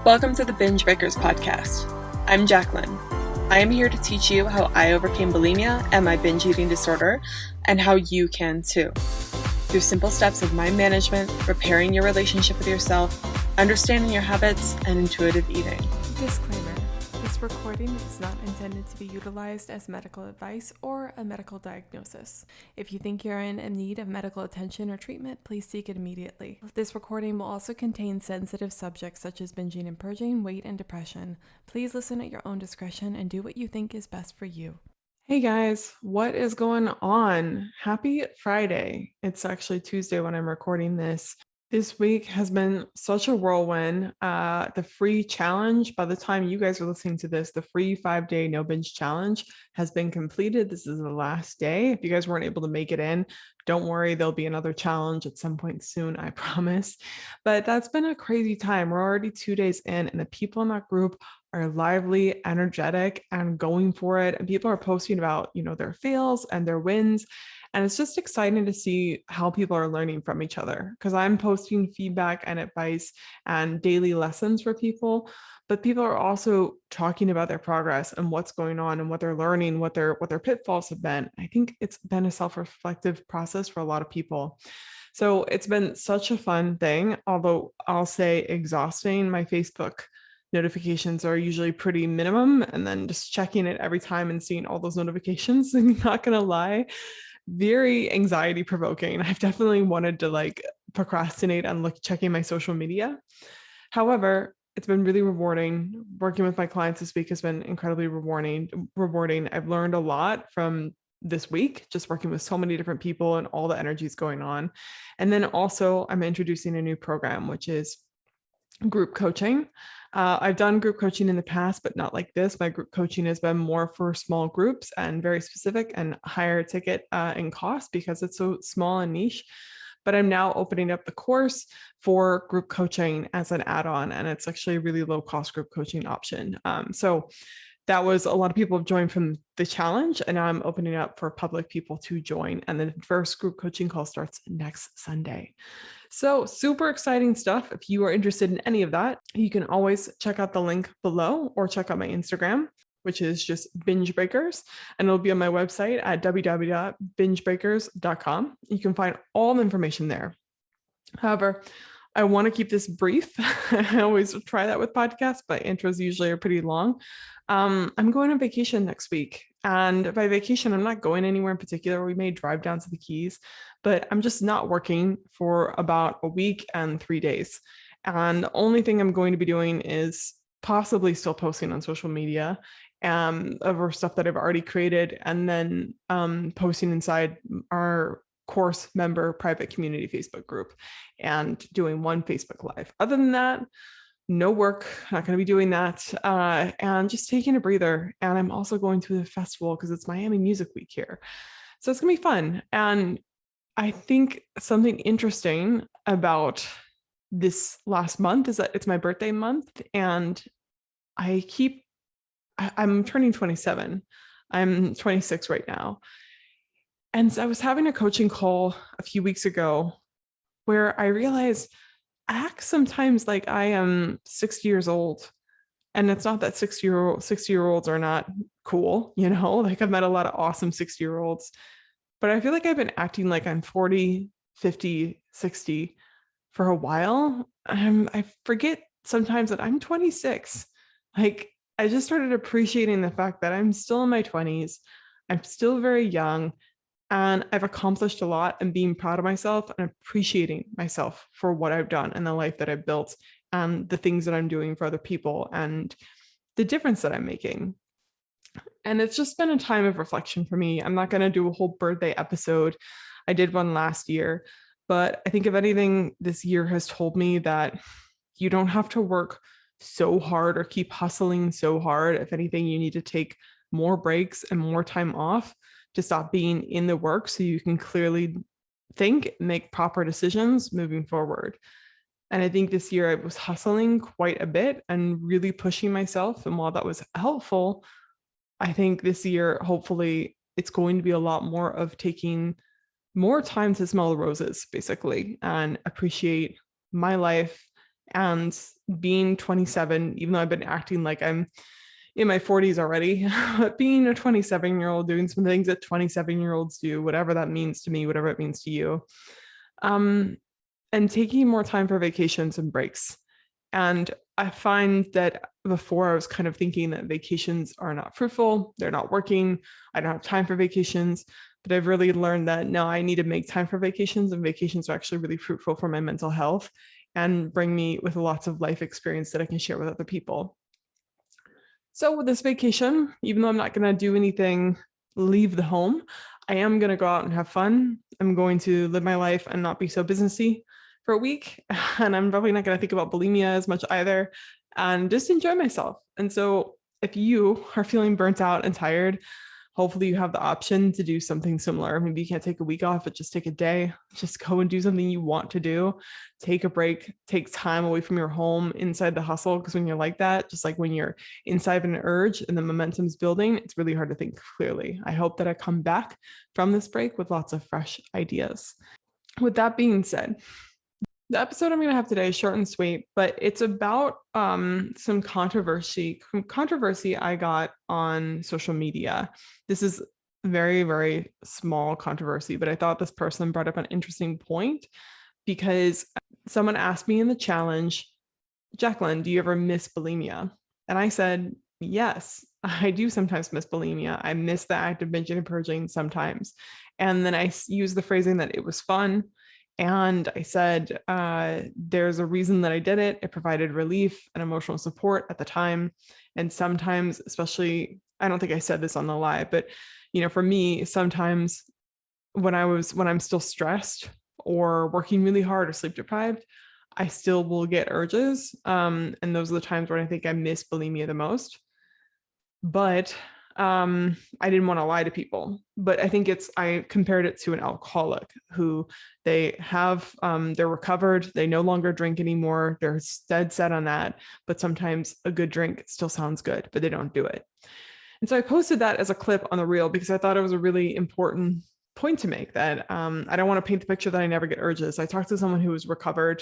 Welcome to the Binge Breakers podcast. I'm Jacqueline. I am here to teach you how I overcame bulimia and my binge eating disorder, and how you can too. Through simple steps of mind management, repairing your relationship with yourself, understanding your habits, and intuitive eating. Disclaimer. This recording is not intended to be utilized as medical advice or a medical diagnosis. If you think you're in need of medical attention or treatment, please seek it immediately. This recording will also contain sensitive subjects such as binging and purging, weight, and depression. Please listen at your own discretion and do what you think is best for you. Hey guys, what is going on? Happy Friday. It's actually Tuesday when I'm recording this. This week has been such a whirlwind. The free challenge, by the time you guys are listening to this, the free 5-day no binge challenge has been completed. This is the last day. If you guys weren't able to make it in, don't worry, there'll be another challenge at some point soon, I promise. But that's been a crazy time. We're already 2 days in, and the people in that group are lively, energetic, and going for it. And people are posting about, their fails and their wins. And it's just exciting to see how people are learning from each other, because I'm posting feedback and advice and daily lessons for people, but people are also talking about their progress and what's going on and what they're learning, what their pitfalls have been. I think it's been a self-reflective process for a lot of people. So it's been such a fun thing, although I'll say exhausting. My Facebook notifications are usually pretty minimum, and then just checking it every time and seeing all those notifications, I'm not gonna lie, very anxiety provoking. I've definitely wanted to procrastinate on checking my social media. However, it's been really rewarding. Working with my clients this week has been incredibly rewarding. I've learned a lot from this week, just working with so many different people and all the energies going on. And then also I'm introducing a new program, which is group coaching. I've done group coaching in the past, but not like this. My group coaching has been more for small groups and very specific and higher ticket in cost because it's so small and niche. But I'm now opening up the course for group coaching as an add-on, and it's actually a really low cost group coaching option. So that was a lot of people have joined from the challenge, and now I'm opening up for public people to join. And the first group coaching call starts next Sunday. So super exciting stuff. If you are interested in any of that, you can always check out the link below or check out my Instagram, which is just Binge Breakers, and it'll be on my website at www.bingebreakers.com. You can find all the information there. However, I want to keep this brief. I always try that with podcasts, but intros usually are pretty long. I'm going on vacation next week. And by vacation, I'm not going anywhere in particular. We may drive down to the Keys, but I'm just not working for about a week and 3 days. And the only thing I'm going to be doing is possibly still posting on social media over stuff that I've already created, and then posting inside our course member private community Facebook group and doing one Facebook Live. Other than that, no work, not going to be doing that, and just taking a breather. And I'm also going to the festival because it's Miami Music Week here. So it's going to be fun. And I think something interesting about this last month is that it's my birthday month, and I'm turning 27. I'm 26 right now. And so I was having a coaching call a few weeks ago where I realized I act sometimes like I am 60 years old. And it's not that 60-year-olds are not cool, I've met a lot of awesome 60-year-olds, but I feel like I've been acting like I'm 40, 50, 60 for a while. I forget sometimes that I'm 26. I just started appreciating the fact that I'm still in my 20s. I'm still very young. And I've accomplished a lot, and being proud of myself and appreciating myself for what I've done and the life that I've built and the things that I'm doing for other people and the difference that I'm making. And it's just been a time of reflection for me. I'm not going to do a whole birthday episode. I did one last year, but I think if anything, this year has told me that you don't have to work so hard or keep hustling so hard. If anything, you need to take more breaks and more time off to stop being in the work so you can clearly think, make proper decisions moving forward. And I think this year I was hustling quite a bit and really pushing myself. And while that was helpful, I think this year, hopefully, it's going to be a lot more of taking more time to smell the roses, basically, and appreciate my life And being 27, even though I've been acting like I'm in my 40s already, but being a 27-year-old, doing some things that 27-year-olds do, whatever that means to me, whatever it means to you, and taking more time for vacations and breaks. And I find that before I was kind of thinking that vacations are not fruitful, they're not working, I don't have time for vacations. But I've really learned that no, I need to make time for vacations, and vacations are actually really fruitful for my mental health and bring me with lots of life experience that I can share with other people. So with this vacation, even though I'm not going to do anything, leave the home, I am going to go out and have fun. I'm going to live my life and not be so businessy for a week. And I'm probably not going to think about bulimia as much either, and just enjoy myself. And so if you are feeling burnt out and tired, hopefully you have the option to do something similar. Maybe you can't take a week off, but just take a day, just go and do something you want to do. Take a break, take time away from your home inside the hustle. Because when you're like that, just like when you're inside of an urge and the momentum's building, it's really hard to think clearly. I hope that I come back from this break with lots of fresh ideas. With that being said, the episode I'm going to have today is short and sweet, but it's about some controversy I got on social media. This is very, very small controversy, but I thought this person brought up an interesting point because someone asked me in the challenge, Jacqueline, do you ever miss bulimia? And I said, yes, I do sometimes miss bulimia. I miss the act of binging and purging sometimes. And then I used the phrasing that it was fun. And I said, there's a reason that I did it. It provided relief and emotional support at the time. And sometimes, especially, I don't think I said this on the live, but for me, sometimes when I'm still stressed or working really hard or sleep deprived, I still will get urges. And those are the times when I think I miss bulimia the most. But I didn't want to lie to people, but I think I compared it to an alcoholic who they're recovered. They no longer drink anymore. They're dead set on that. But sometimes a good drink still sounds good, but they don't do it. And so I posted that as a clip on the reel because I thought it was a really important point to make, that I don't want to paint the picture that I never get urges. I talked to someone who was recovered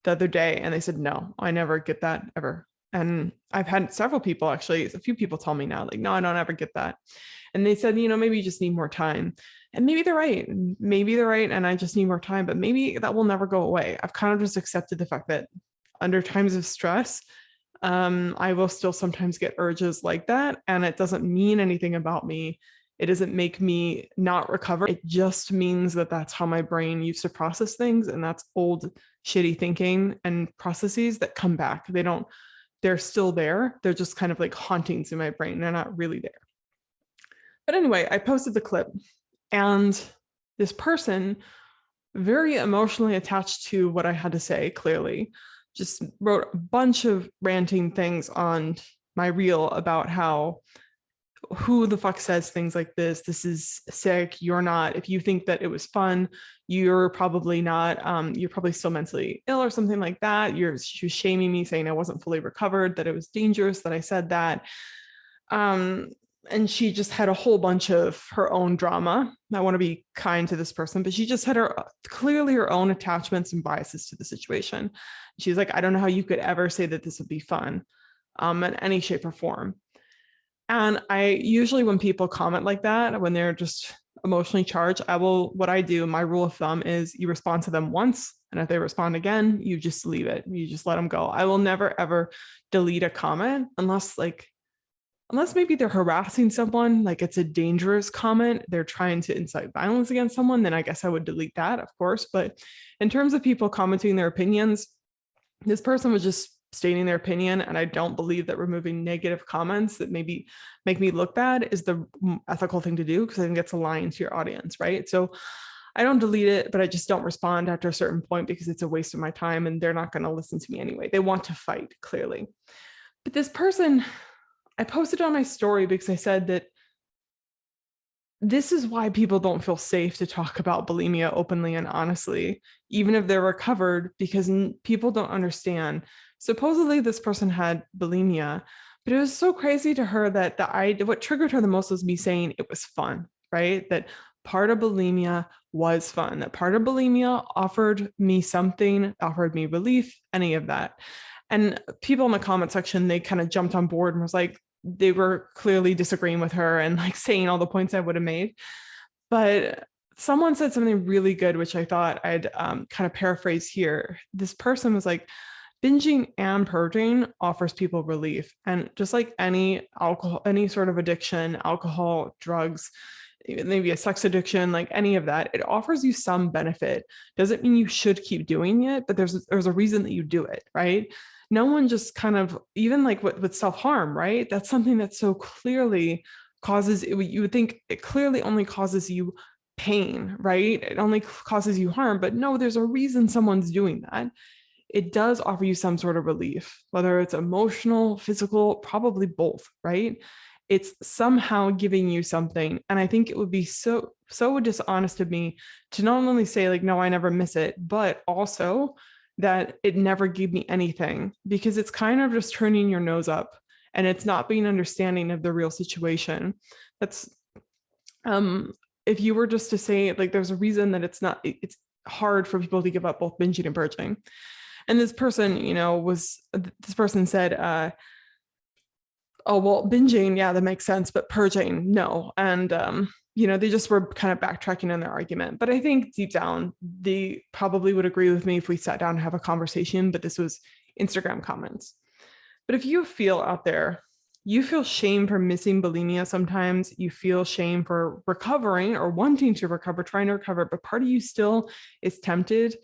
the other day and they said, no, I never get that ever. And I've had several people, actually, a few people tell me now, like, no, I don't ever get that. And they said, maybe you just need more time. And maybe they're right. And I just need more time, but maybe that will never go away. I've kind of just accepted the fact that under times of stress, I will still sometimes get urges like that. And it doesn't mean anything about me. It doesn't make me not recover. It just means that that's how my brain used to process things. And that's old, shitty thinking and processes that come back. They're still there. They're just kind of like hauntings in my brain. They're not really there. But anyway, I posted the clip and this person, very emotionally attached to what I had to say, clearly, just wrote a bunch of ranting things on my reel about who the fuck says things like this? This is sick. You're not, if you think that it was fun, you're probably not, you're probably still mentally ill or something like that. She was shaming me, saying I wasn't fully recovered, that it was dangerous that I said that. And she just had a whole bunch of her own drama. I want to be kind to this person, but she just had clearly her own attachments and biases to the situation. She's like, I don't know how you could ever say that this would be fun in any shape or form. And I usually, when people comment like that, when they're just emotionally charged, what I do, my rule of thumb is you respond to them once. And if they respond again, you just leave it. You just let them go. I will never, ever delete a comment unless maybe they're harassing someone, like it's a dangerous comment, they're trying to incite violence against someone, then I guess I would delete that, of course. But in terms of people commenting their opinions, this person was just stating their opinion, and I don't believe that removing negative comments that maybe make me look bad is the ethical thing to do, because I think it's a lying to your audience, right? So I don't delete it, but I just don't respond after a certain point because it's a waste of my time and they're not going to listen to me anyway. They want to fight, clearly. But this person, I posted on my story because I said that this is why people don't feel safe to talk about bulimia openly and honestly, even if they're recovered, because people don't understand. Supposedly this person had bulimia, but it was so crazy to her that what triggered her the most was me saying it was fun, right? That part of bulimia was fun, that part of bulimia offered me something, offered me relief, any of that. And people in the comment section, they kind of jumped on board and was like, they were clearly disagreeing with her and like saying all the points I would have made. But someone said something really good, which I thought I'd kind of paraphrase here. This person was like, binging and purging offers people relief. And just like any alcohol, any sort of addiction, alcohol, drugs, maybe a sex addiction, like any of that, it offers you some benefit. Doesn't mean you should keep doing it, but there's a reason that you do it, right? No one just kind of, even like with self-harm, right? That's something that so clearly causes, you would think it clearly only causes you pain, right? It only causes you harm, but no, there's a reason someone's doing that. It does offer you some sort of relief, whether it's emotional, physical, probably both, right? It's somehow giving you something. And I think it would be so dishonest of me to not only say like, no, I never miss it, but also that it never gave me anything, because it's kind of just turning your nose up and it's not being understanding of the real situation. That's, if you were just to say like, there's a reason that it's hard for people to give up both binging and purging. And this person, this person said, oh, well, binging, yeah, that makes sense, but purging, no. And, they just were kind of backtracking on their argument. But I think deep down, they probably would agree with me if we sat down and have a conversation, but this was Instagram comments. But if you feel out there, you feel shame for missing bulimia sometimes, you feel shame for recovering or wanting to recover, trying to recover, but part of you still is tempted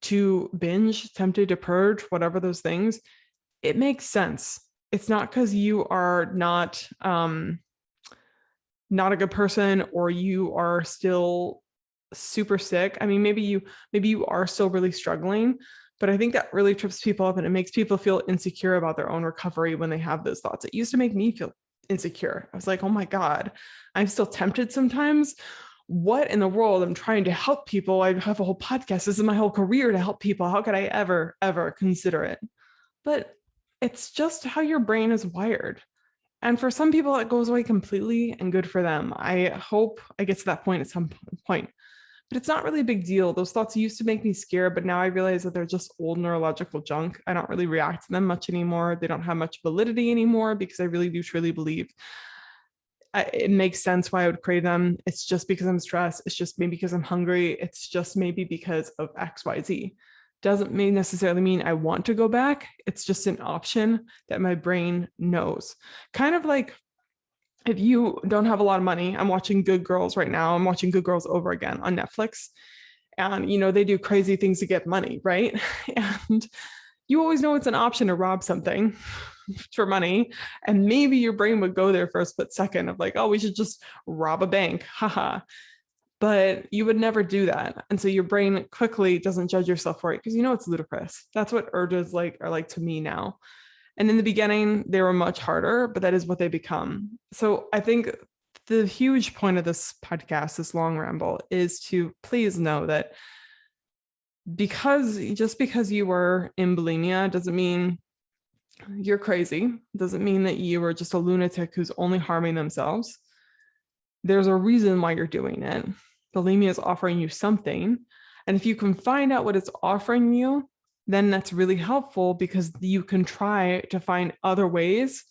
to binge, tempted to purge, whatever those things, it makes sense. It's not because you are not a good person or you are still super sick. I mean, maybe you are still really struggling, but I think that really trips people up and it makes people feel insecure about their own recovery when they have those thoughts. It used to make me feel insecure. I was like, oh my God, I'm still tempted sometimes. What in the world? I'm trying to help people. I have a whole podcast. This is my whole career to help people. How could I ever consider it? But it's just how your brain is wired. And for some people, it goes away completely and good for them. I hope I get to that point at some point. But it's not really a big deal. Those thoughts used to make me scared, but now I realize that they're just old neurological junk. I don't really react to them much anymore. They don't have much validity anymore because I really do truly believe it makes sense why I would crave them. It's just because I'm stressed. It's just maybe because I'm hungry. It's just maybe because of XYZ. Doesn't necessarily mean I want to go back. It's just an option that my brain knows. Kind of like if you don't have a lot of money, I'm watching Good Girls right now. I'm watching Good Girls over again on Netflix. And, they do crazy things to get money, right? And you always know it's an option to rob something for money. And maybe your brain would go there for a split second of like, oh, we should just rob a bank. Haha. But you would never do that. And so your brain quickly doesn't judge yourself for it because it's ludicrous. That's what urges are like to me now. And in the beginning, they were much harder, but that is what they become. So I think the huge point of this podcast, this long ramble, is to please know that because you were in bulimia doesn't mean you're crazy. Doesn't mean that you are just a lunatic who's only harming themselves. There's a reason why you're doing it. Bulimia is offering you something. And if you can find out what it's offering you, then that's really helpful because you can try to find other ways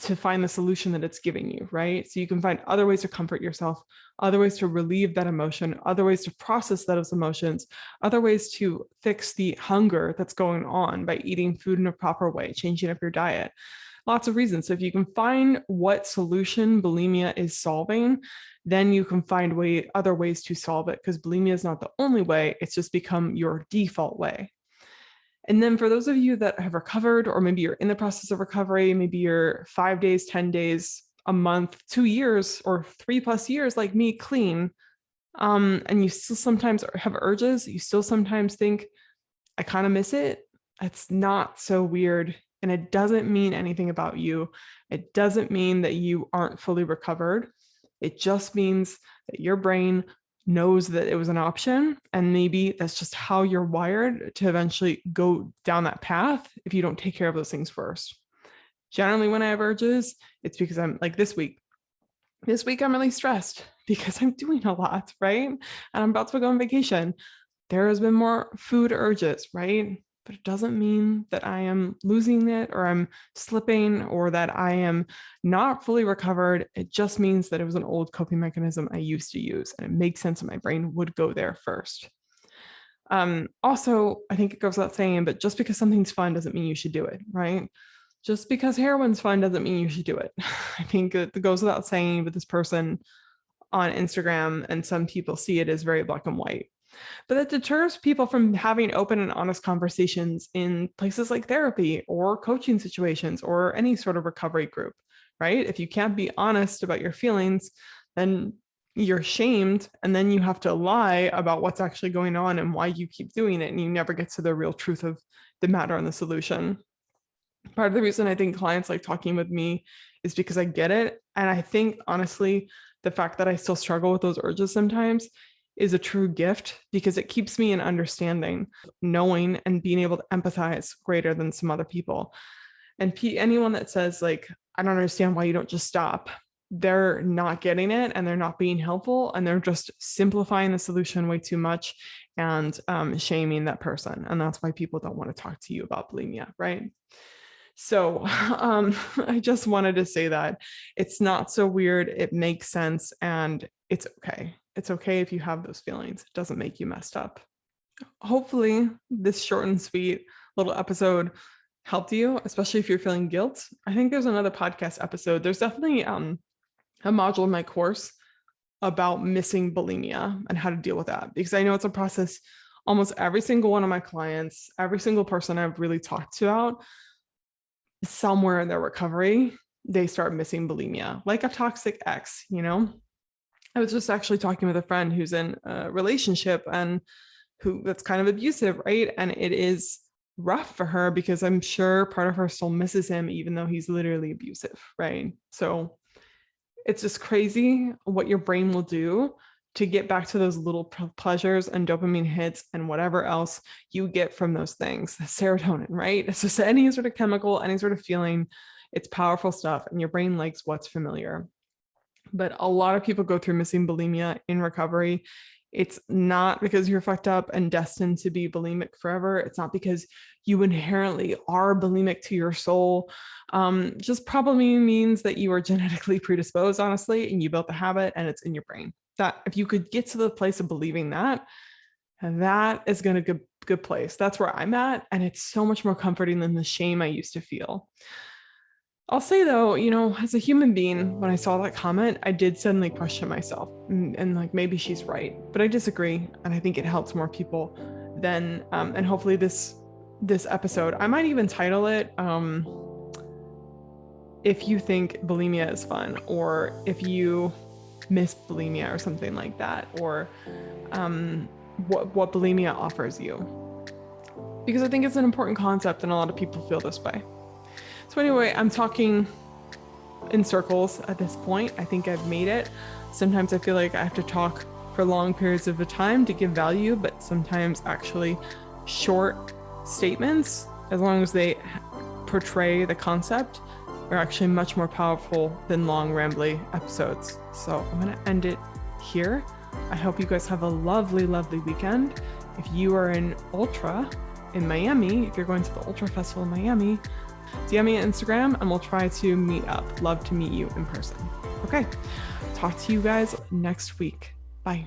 to find the solution that it's giving you, right? So you can find other ways to comfort yourself, other ways to relieve that emotion, other ways to process those emotions, other ways to fix the hunger that's going on by eating food in a proper way, changing up your diet. Lots of reasons. So if you can find what solution bulimia is solving, then you can find other ways to solve it, because bulimia is not the only way. It's just become your default way. And then for those of you that have recovered, or maybe you're in the process of recovery, maybe you're 5 days, 10 days, a month, 2 years, or 3+ years like me clean, and you still sometimes have urges, you still sometimes think, I kind of miss it. It's not so weird. And it doesn't mean anything about you. It doesn't mean that you aren't fully recovered. It just means that your brain knows that it was an option, and maybe that's just how you're wired to eventually go down that path if you don't take care of those things first. Generally, when I have urges, it's because I'm like this week, This week I'm really stressed because I'm doing a lot, right? And I'm about to go on vacation. There has been more food urges, right? But it doesn't mean that I am losing it or I'm slipping or that I am not fully recovered. It just means that it was an old coping mechanism I used to use, and it makes sense that my brain would go there first. Also, I think it goes without saying, but just because something's fun doesn't mean you should do it, right? Just because heroin's fun doesn't mean you should do it. I think it goes without saying, but this person on Instagram and some people see it as very black and white. But that deters people from having open and honest conversations in places like therapy or coaching situations or any sort of recovery group, right? If you can't be honest about your feelings, then you're shamed, and then you have to lie about what's actually going on and why you keep doing it, and you never get to the real truth of the matter and the solution. Part of the reason I think clients like talking with me is because I get it. And I think, honestly, the fact that I still struggle with those urges sometimes is a true gift, because it keeps me in understanding, knowing, and being able to empathize greater than some other people. And anyone that says, like, I don't understand why you don't just stop, they're not getting it, and they're not being helpful, and they're just simplifying the solution way too much and shaming that person. And that's why people don't want to talk to you about bulimia, right? So I just wanted to say that it's not so weird. It makes sense, and it's okay. It's okay if you have those feelings. It doesn't make you messed up. Hopefully this short and sweet little episode helped you, especially if you're feeling guilt. I think there's another podcast episode. There's definitely a module in my course about missing bulimia and how to deal with that, because I know it's a process. Almost every single one of my clients, every single person I've really talked to about, somewhere in their recovery, they start missing bulimia, like a toxic ex, you know? I was just actually talking with a friend who's in a relationship and that's kind of abusive, right? And it is rough for her because I'm sure part of her still misses him, even though he's literally abusive, right? So it's just crazy what your brain will do to get back to those little pleasures and dopamine hits and whatever else you get from those things. Serotonin, right? It's just any sort of chemical, any sort of feeling. It's powerful stuff, and your brain likes what's familiar. But a lot of people go through missing bulimia in recovery. It's not because you're fucked up and destined to be bulimic forever. It's not because you inherently are bulimic to your soul. Just probably means that you are genetically predisposed, honestly, and you built the habit and it's in your brain. That if you could get to the place of believing that, that is going to be a good place. That's where I'm at. And it's so much more comforting than the shame I used to feel. I'll say though, you know, as a human being, when I saw that comment, I did suddenly question myself and like, maybe she's right, but I disagree. And I think it helps more people than, and hopefully this episode, I might even title it, if you think bulimia is fun, or if you miss bulimia or something like that, or what bulimia offers you. Because I think it's an important concept and a lot of people feel this way. So anyway, I'm talking in circles at this point. I think I've made it. Sometimes I feel like I have to talk for long periods of time to give value, but sometimes actually short statements, as long as they portray the concept, are actually much more powerful than long rambly episodes. So I'm going to end it here. I hope you guys have a lovely, lovely weekend. If you are in Ultra in Miami, if you're going to the Ultra Festival in Miami, DM me on Instagram and we'll try to meet up. Love to meet you in person. Okay. Talk to you guys next week. Bye.